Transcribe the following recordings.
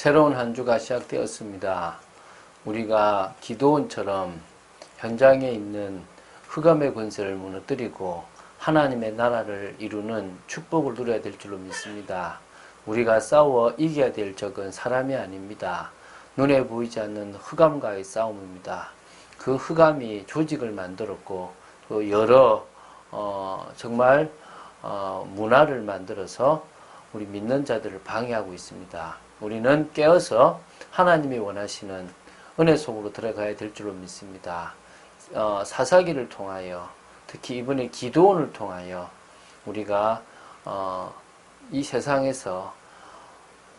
새로운 한 주가 시작되었습니다. 우리가 기드온처럼 현장에 있는 흑암의 권세를 무너뜨리고 하나님의 나라를 이루는 축복을 누려야 될 줄로 믿습니다. 우리가 싸워 이겨야 될 적은 사람이 아닙니다. 눈에 보이지 않는 흑암과의 싸움입니다. 그 흑암이 조직을 만들었고 또 여러 정말 문화를 만들어서 우리 믿는 자들을 방해하고 있습니다. 우리는 깨어서 하나님이 원하시는 은혜 속으로 들어가야 될 줄로 믿습니다. 사사기를 통하여 특히 이번에 기드온을 통하여 우리가 이 세상에서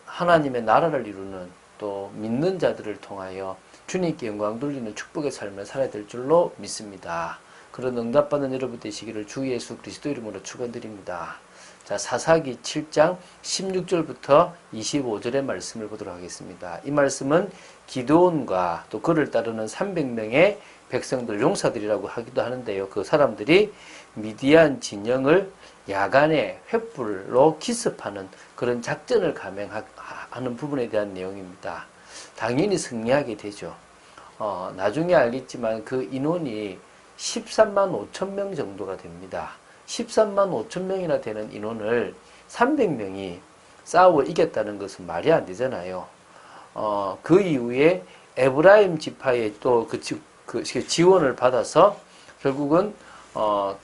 하나님의 나라를 이루는 또 믿는 자들을 통하여 주님께 영광 돌리는 축복의 삶을 살아야 될 줄로 믿습니다. 그런 응답받는 여러분 되시기를 주 예수 그리스도 이름으로 축원드립니다. 자, 사사기 7장 16절부터 25절의 말씀을 보도록 하겠습니다. 이 말씀은 기드온과 또 그를 따르는 300명의 백성들, 용사들이라고 하기도 하는데요. 그 사람들이 미디안 진영을 야간에 횃불로 기습하는 그런 작전을 감행하는 부분에 대한 내용입니다. 당연히 승리하게 되죠. 나중에 알겠지만 그 인원이 13만 5천 명 정도가 됩니다. 13만 5천 명이나 되는 인원을 300명이 싸워 이겼다는 것은 말이 안 되잖아요. 그 이후에 에브라임 지파의 또 그 지원을 받아서 결국은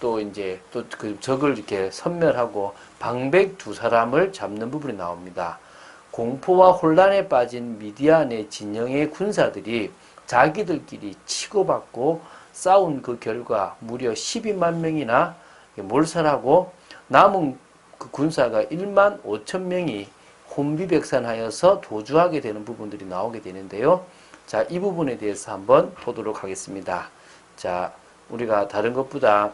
또 이제 또 그 적을 이렇게 섬멸하고 방백 두 사람을 잡는 부분이 나옵니다. 공포와 혼란에 빠진 미디안의 진영의 군사들이 자기들끼리 치고받고 싸운 그 결과 무려 12만 명이나 몰살하고 남은 그 군사가 1만 5천 명이 혼비백산하여서 도주하게 되는 부분들이 나오게 되는데요. 자, 이 부분에 대해서 한번 보도록 하겠습니다. 자, 우리가 다른 것보다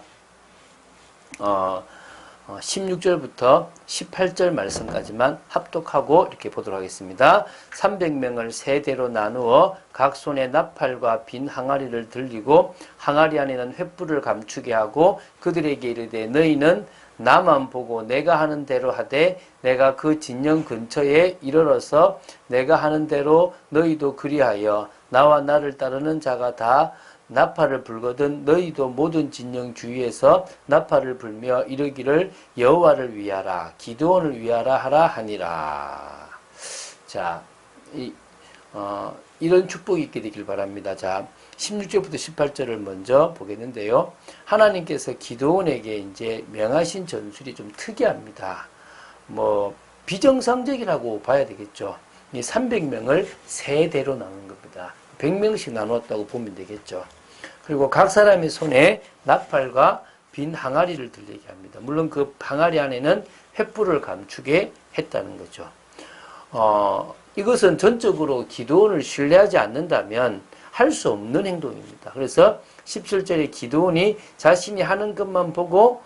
16절부터 18절 말씀까지만 합독하고 이렇게 보도록 하겠습니다. 300명을 세 대로 나누어 각 손에 나팔과 빈 항아리를 들리고 항아리 안에는 횃불을 감추게 하고 그들에게 이르되 너희는 나만 보고 내가 하는 대로 하되 내가 그 진영 근처에 이르러서 내가 하는 대로 너희도 그리하여 나와 나를 따르는 자가 다 나팔을 불거든 너희도 모든 진영 주위에서 나팔을 불며 이르기를 여호와를 위하라 기드온을 위하라 하라 하니라. 자, 이런 축복이 있게 되길 바랍니다. 자, 16절부터 18절을 먼저 보겠는데요. 하나님께서 기드온에게 이제 명하신 전술이 좀 특이합니다. 비정상적이라고 봐야 되겠죠. 이 300명을 세 대로 나눈 겁니다. 100명씩 나누었다고 보면 되겠죠. 그리고 각 사람의 손에 나팔과 빈 항아리를 들리게 합니다. 물론 그 항아리 안에는 횃불을 감추게 했다는 거죠. 이것은 전적으로 기드온을 신뢰하지 않는다면 할 수 없는 행동입니다. 그래서 17절에 기드온이 자신이 하는 것만 보고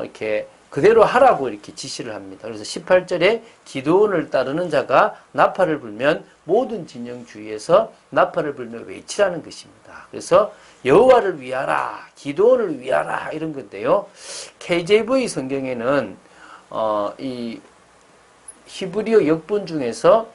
이렇게 그대로 하라고 이렇게 지시를 합니다. 그래서 18절에 기드온을 따르는 자가 나팔을 불면 모든 진영 주위에서 나팔을 불며 외치라는 것입니다. 그래서 여호와를 위하라, 기드온을 위하라 이런 건데요. KJV 성경에는 이 히브리어 역본 중에서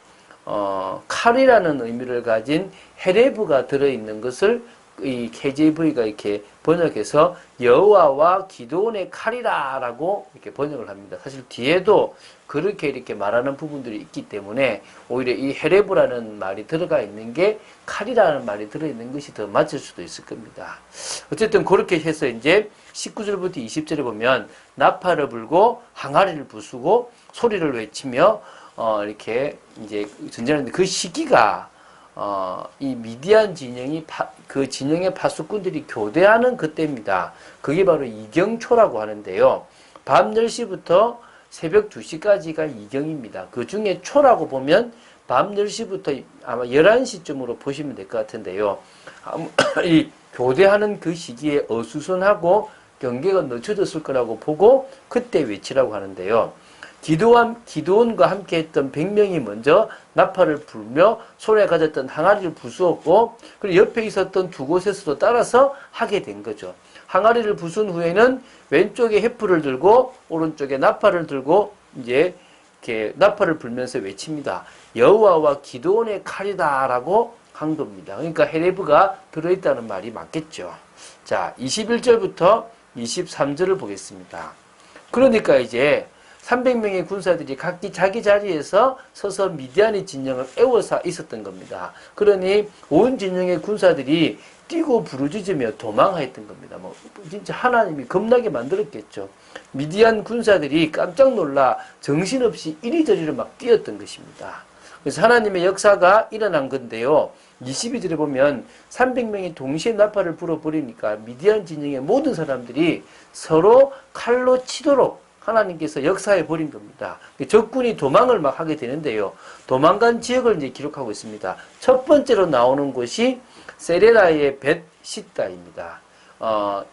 칼이라는 의미를 가진 헤레브가 들어있는 것을 이 KJV가 이렇게 번역해서 여호와와 기드온의 칼이라라고 이렇게 번역을 합니다. 사실 뒤에도 그렇게 이렇게 말하는 부분들이 있기 때문에 오히려 이 헤레브라는 말이 들어가 있는 게 칼이라는 말이 들어있는 것이 더 맞을 수도 있을 겁니다. 어쨌든 그렇게 해서 이제 19절부터 20절에 보면 나팔을 불고 항아리를 부수고 소리를 외치며 이렇게 이제 전쟁하는데 그 시기가 이 미디안 진영이 그 진영의 파수꾼들이 교대하는 그때입니다. 그게 바로 이경초라고 하는데요. 밤 10시부터 새벽 2시까지가 이경입니다. 그 중에 초라고 보면 밤 10시부터 아마 11시쯤으로 보시면 될 것 같은데요. 이 교대하는 그 시기에 어수선하고 경계가 늦춰졌을 거라고 보고 그때 외치라고 하는데요. 기드온과 함께 했던 100명이 먼저 나팔을 불며 손에 가졌던 항아리를 부수었고 그리고 옆에 있었던 두 곳에서도 따라서 하게 된 거죠. 항아리를 부순 후에는 왼쪽에 횃불을 들고 오른쪽에 나팔을 들고 이제 이렇게 나팔을 불면서 외칩니다. 여호와와 기드온의 칼이다라고 한 겁니다. 그러니까 헤레브가 들어있다는 말이 맞겠죠. 자, 21절부터 23절을 보겠습니다. 그러니까 이제 300명의 군사들이 각기 자기 자리에서 서서 미디안의 진영을 에워싸 있었던 겁니다. 그러니 온 진영의 군사들이 뛰고 부르짖으며 도망하였던 겁니다. 뭐 진짜 하나님이 겁나게 만들었겠죠. 미디안 군사들이 깜짝 놀라 정신없이 이리저리로 막 뛰었던 것입니다. 그래서 하나님의 역사가 일어난 건데요. 22절에 보면 300명이 동시에 나팔을 불어버리니까 미디안 진영의 모든 사람들이 서로 칼로 치도록 하나님께서 역사해 버린 겁니다. 적군이 도망을 막 하게 되는데요. 도망간 지역을 이제 기록하고 있습니다. 첫 번째로 나오는 곳이 세레라의 벳시다입니다.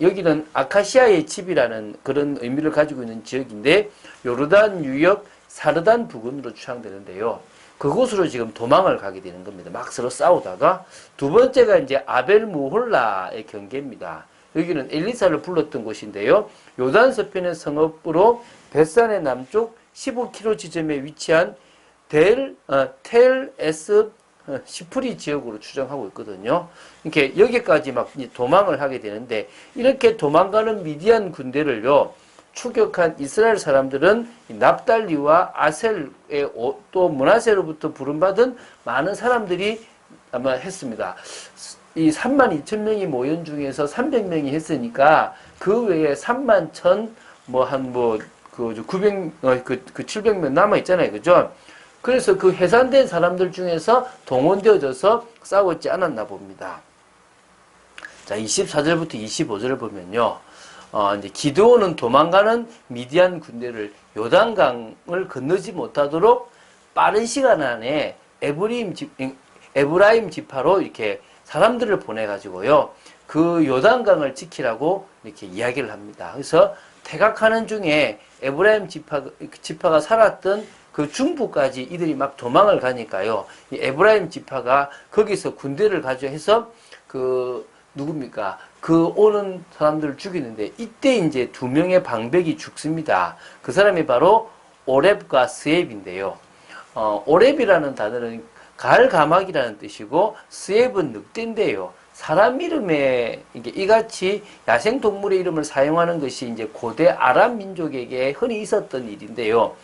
여기는 아카시아의 칩이라는 그런 의미를 가지고 있는 지역인데 요르단 유역 사르단 부근으로 추앙되는데요. 그곳으로 지금 도망을 가게 되는 겁니다. 막 서로 싸우다가 두 번째가 이제 아벨무홀라의 경계입니다. 여기는 엘리사를 불렀던 곳인데요. 요단 서편의 성읍으로 벳산의 남쪽 15km 지점에 위치한 텔 에스 시프리 지역으로 추정하고 있거든요. 이렇게 여기까지 막 도망을 하게 되는데 이렇게 도망가는 미디안 군대를요. 추격한 이스라엘 사람들은 납달리와 아셀의 또 므낫세로부터 부름받은 많은 사람들이 아마 했습니다. 이 32,000명이 모인 중에서 300명이 했으니까 그 외에 31,000 그 700명 남아 있잖아요. 그죠? 그래서 그 해산된 사람들 중에서 동원되어져서 싸웠지 않았나 봅니다. 자, 24절부터 25절을 보면요. 이제 기드온은 도망가는 미디안 군대를 요단강을 건너지 못하도록 빠른 시간 안에 에브라임 지파로 이렇게 사람들을 보내가지고요. 그 요단강을 지키라고 이렇게 이야기를 합니다. 그래서 퇴각하는 중에 에브라임 지파가 살았던 그 중부까지 이들이 막 도망을 가니까요. 이 에브라임 지파가 거기서 군대를 가져해서 누굽니까? 그 오는 사람들을 죽이는데 이때 이제 두 명의 방백이 죽습니다. 그 사람이 바로 오렙과 스엡인데요. 오렙이라는 단어는 갈가막이라는 뜻이고 스엡은 늑대인데요. 사람 이름에 이같이 야생 동물의 이름을 사용하는 것이 이제 고대 아람 민족에게 흔히 있었던 일인데요.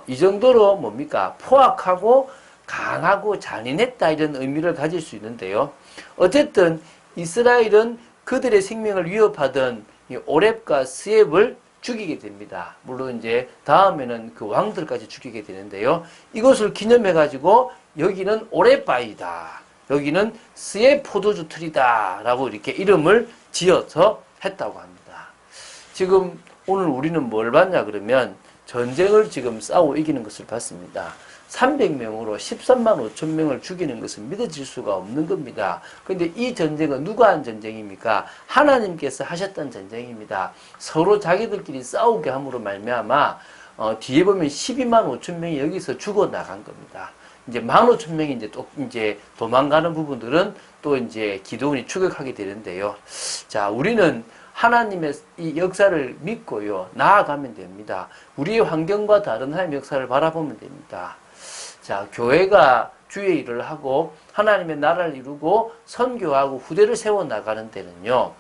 이 정도로 뭡니까? 포악하고 강하고 잔인했다 이런 의미를 가질 수 있는데요. 어쨌든 이스라엘은 그들의 생명을 위협하던 이 오렙과 스엡을 죽이게 됩니다. 물론 이제 다음에는 그 왕들까지 죽이게 되는데요. 이것을 기념해 가지고 여기는 오렙바이다. 여기는 스엡 포도주 틀이다. 라고 이렇게 이름을 지어서 했다고 합니다. 지금 오늘 우리는 뭘 봤냐 그러면 전쟁을 지금 싸워 이기는 것을 봤습니다. 300명으로 13만 5천 명을 죽이는 것은 믿어질 수가 없는 겁니다. 그런데 이 전쟁은 누가 한 전쟁입니까? 하나님께서 하셨던 전쟁입니다. 서로 자기들끼리 싸우게 함으로 말미암아 뒤에 보면 12만 5천 명이 여기서 죽어 나간 겁니다. 이제 15,000명이 이제 도망가는 부분들은 또 이제 기드온이 추격하게 되는데요. 자, 우리는 하나님의 이 역사를 믿고요. 나아가면 됩니다. 우리의 환경과 다른 하나님의 역사를 바라보면 됩니다. 자, 교회가 주의 일을 하고 하나님의 나라를 이루고 선교하고 후대를 세워나가는 데는요.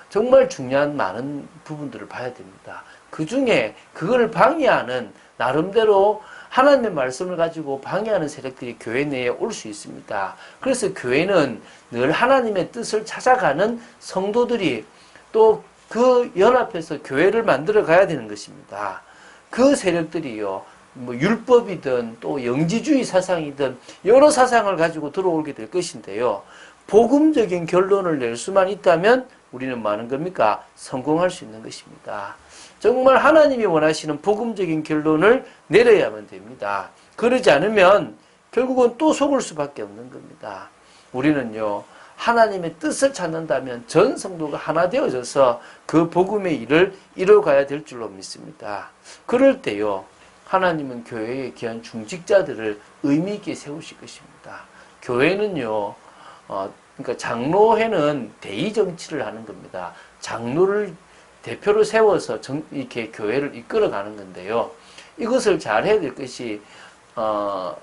정말 중요한 많은 부분들을 봐야 됩니다. 그 중에 그걸 방해하는 나름대로 하나님의 말씀을 가지고 방해하는 세력들이 교회 내에 올 수 있습니다. 그래서 교회는 늘 하나님의 뜻을 찾아가는 성도들이 또 그 연합해서 교회를 만들어 가야 되는 것입니다. 그 세력들이요. 뭐 율법이든 또 영지주의 사상이든 여러 사상을 가지고 들어오게 될 것인데요. 복음적인 결론을 낼 수만 있다면 우리는 많은 겁니까? 성공할 수 있는 것입니다. 정말 하나님이 원하시는 복음적인 결론을 내려야만 됩니다. 그러지 않으면 결국은 또 속을 수밖에 없는 겁니다. 우리는요. 하나님의 뜻을 찾는다면 전 성도가 하나 되어져서 그 복음의 일을 이뤄가야 될 줄로 믿습니다. 그럴 때요. 하나님은 교회에 귀한 중직자들을 의미 있게 세우실 것입니다. 교회는요. 그러니까 장로회는 대의 정치를 하는 겁니다. 장로를 대표로 세워서 이렇게 교회를 이끌어가는 건데요. 이것을 잘 해야 될 것이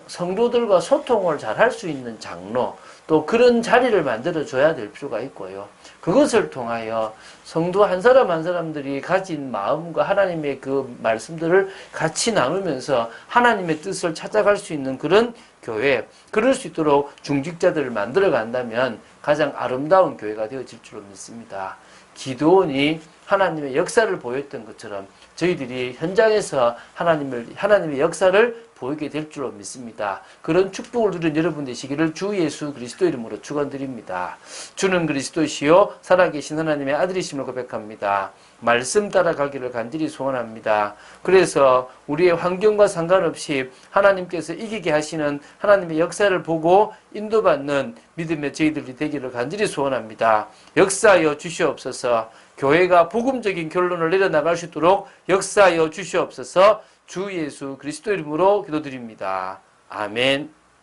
성도들과 소통을 잘 할 수 있는 장로, 또 그런 자리를 만들어 줘야 될 필요가 있고요. 그것을 통하여 성도 한 사람 한 사람들이 가진 마음과 하나님의 그 말씀들을 같이 나누면서 하나님의 뜻을 찾아갈 수 있는 그런 교회, 그럴 수 있도록 중직자들을 만들어 간다면 가장 아름다운 교회가 되어질 줄로 믿습니다. 기드온이 하나님의 역사를 보였던 것처럼 저희들이 현장에서 하나님의 역사를 보이게 될 줄로 믿습니다. 그런 축복을 누린 여러분 되시기를 주 예수 그리스도 이름으로 축원드립니다. 주는 그리스도시요 살아계신 하나님의 아들이심을 고백합니다. 말씀 따라가기를 간절히 소원합니다. 그래서 우리의 환경과 상관없이 하나님께서 이기게 하시는 하나님의 역사를 보고 인도받는 믿음의 저희들이 되기를 간절히 소원합니다. 역사하여 주시옵소서. 교회가 복음적인 결론을 내려나갈 수 있도록 역사하여 주시옵소서. 주 예수 그리스도 이름으로 기도드립니다. 아멘.